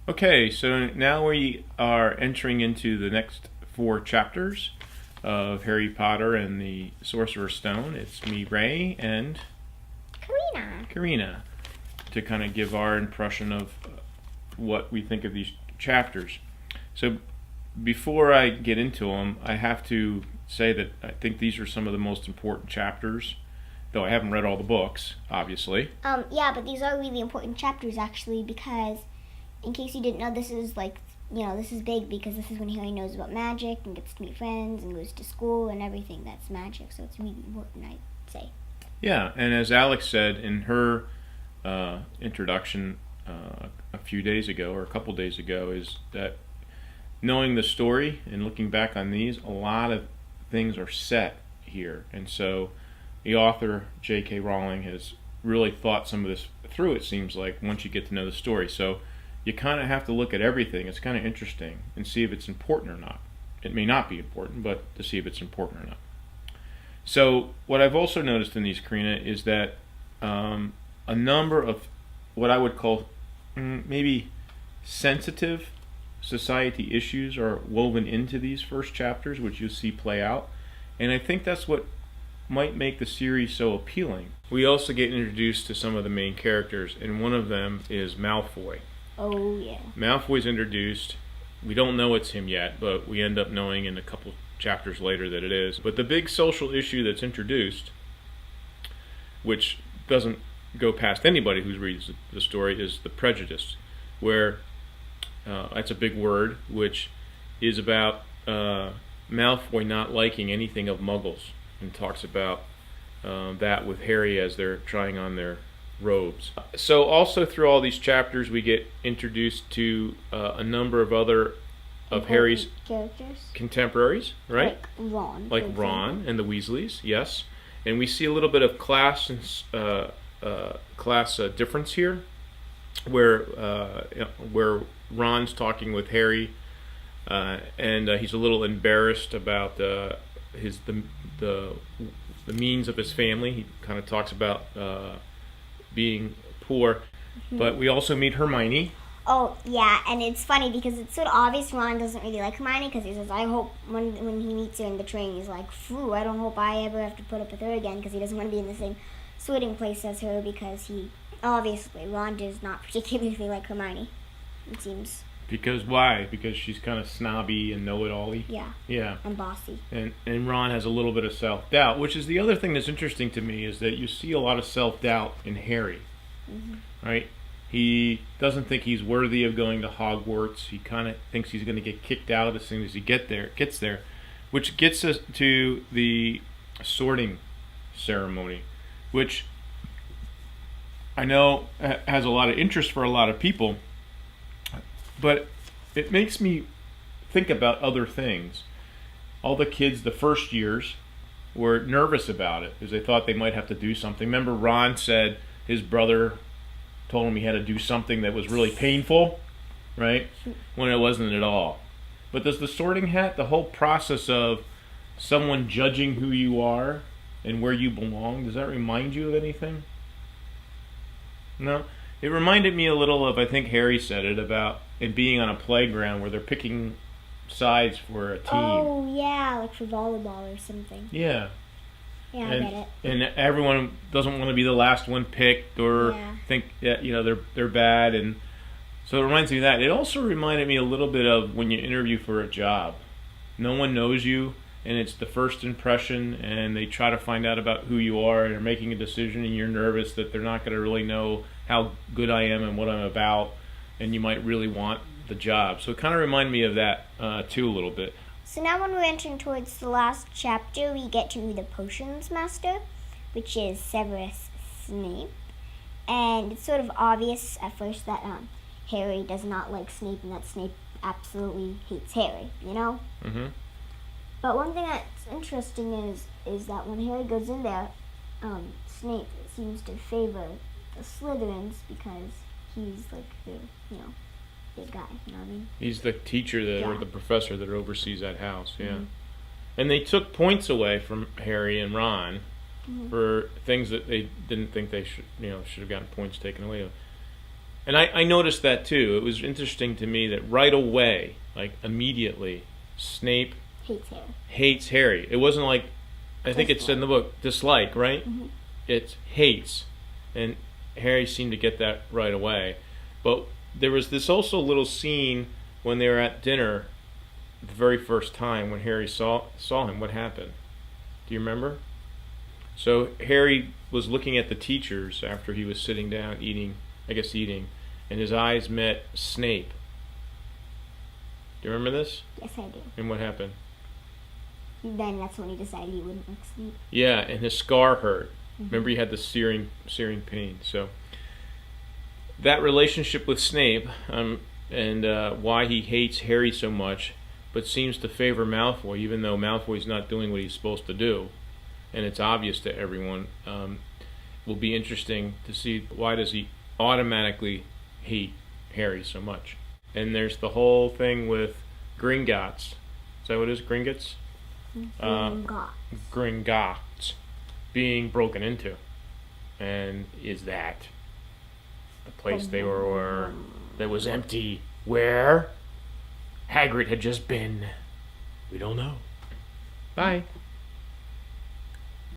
Okay, so now we are entering into the next four chapters of Harry Potter and the Sorcerer's Stone. It's me, Ray, and Karina, to kind of give our impression of what we think of these chapters. So before I get into them, I have to say that I think these are some of the most important chapters, though I haven't read all the books, obviously. Yeah, but these are really important chapters, actually, because in case you didn't know, this is this is big because this is when Harry knows about magic and gets to meet friends and goes to school and everything that's magic. So it's really important, I'd say. Yeah, and as Alex said in her introduction a few days ago, or a couple days ago, is that knowing the story and looking back on these, a lot of things are set here. And so the author, J.K. Rowling, has really thought some of this through, it seems like, once you get to know the story. So you kind of have to look at everything. It's kind of interesting and see if it's important or not. It may not be important, but to see if it's important or not. So what I've also noticed in these, Karina, is that a number of what I would call maybe sensitive society issues are woven into these first chapters, which you'll see play out. And I think that's what might make the series so appealing. We also get introduced to some of the main characters, and one of them is Malfoy. Oh, yeah. Malfoy's introduced. We don't know it's him yet, but we end up knowing in a couple chapters later that it is. But the big social issue that's introduced, which doesn't go past anybody who reads the story, is the prejudice, where that's a big word, which is about Malfoy not liking anything of Muggles, and talks about that with Harry as they're trying on their robes. So also through all these chapters we get introduced to a number of other of Harry's characters, contemporaries, right? Like Ron and the Weasleys, yes. And we see a little bit of class difference here, where Ron's talking with Harry, and he's a little embarrassed about the means of his family. He kind of talks about being poor. Mm-hmm. But we also meet Hermione. Oh, yeah, and it's funny because it's sort of obvious Ron doesn't really like Hermione, because he says, I hope, when he meets her in the train, he's like, phew, I don't hope I ever have to put up with her again, because he doesn't want to be in the same sorting place as her, because obviously, Ron does not particularly like Hermione, it seems. Because why? Because she's kind of snobby and know-it-all-y? Yeah. Yeah. And bossy. And Ron has a little bit of self-doubt, which is the other thing that's interesting to me, is that you see a lot of self-doubt in Harry. Mm-hmm. Right? He doesn't think he's worthy of going to Hogwarts. He kind of thinks he's going to get kicked out as soon as he gets there, which gets us to the sorting ceremony, which I know has a lot of interest for a lot of people, but it makes me think about other things. All the kids the first years were nervous about it because they thought they might have to do something. Remember, Ron said his brother told him he had to do something that was really painful, right? When it wasn't at all. But does the sorting hat, the whole process of someone judging who you are and where you belong, does that remind you of anything? No? It reminded me a little of, I think Harry said it, about it being on a playground where they're picking sides for a team. Oh, yeah, like for volleyball or something. Yeah. Yeah, I get it. And everyone doesn't want to be the last one picked or think that, they're bad. And so it reminds me of that. It also reminded me a little bit of when you interview for a job. No one knows you, and it's the first impression, and they try to find out about who you are, and they're making a decision, and you're nervous that they're not going to really know how good I am and what I'm about, and you might really want the job. So it kind of reminded me of that too a little bit. So now when we're entering towards the last chapter, we get to the Potions Master, which is Severus Snape. And it's sort of obvious at first that Harry does not like Snape, and that Snape absolutely hates Harry, you know? Mm-hmm. But one thing that's interesting is that when Harry goes in there, Snape seems to favor the Slytherins because he's like the, big guy, you know what I mean? He's the teacher or the professor that oversees that house, yeah. Mm-hmm. And they took points away from Harry and Ron for things that they didn't think they should have gotten points taken away of. And I noticed that too. It was interesting to me that right away, like immediately, Snape Hates Harry. hates Harry. It wasn't like, I think it said in the book, dislike, right? Mhm. It's hates. And Harry seemed to get that right away. But there was this also little scene when they were at dinner the very first time when Harry saw him. What happened? Do you remember? So Harry was looking at the teachers after he was sitting down eating, and his eyes met Snape. Do you remember this? Yes, I do. And what happened? Then that's when he decided he wouldn't like Snape. Yeah, and his scar hurt. Mhm. Remember, he had the searing pain. So that relationship with Snape, and why he hates Harry so much, but seems to favor Malfoy, even though Malfoy's not doing what he's supposed to do, and it's obvious to everyone. Will be interesting to see why does he automatically hate Harry so much. And there's the whole thing with Gringotts. Is that what it is? Gringotts? Gringotts being broken into. And is that the place they were that was empty where Hagrid had just been? We don't know. Bye.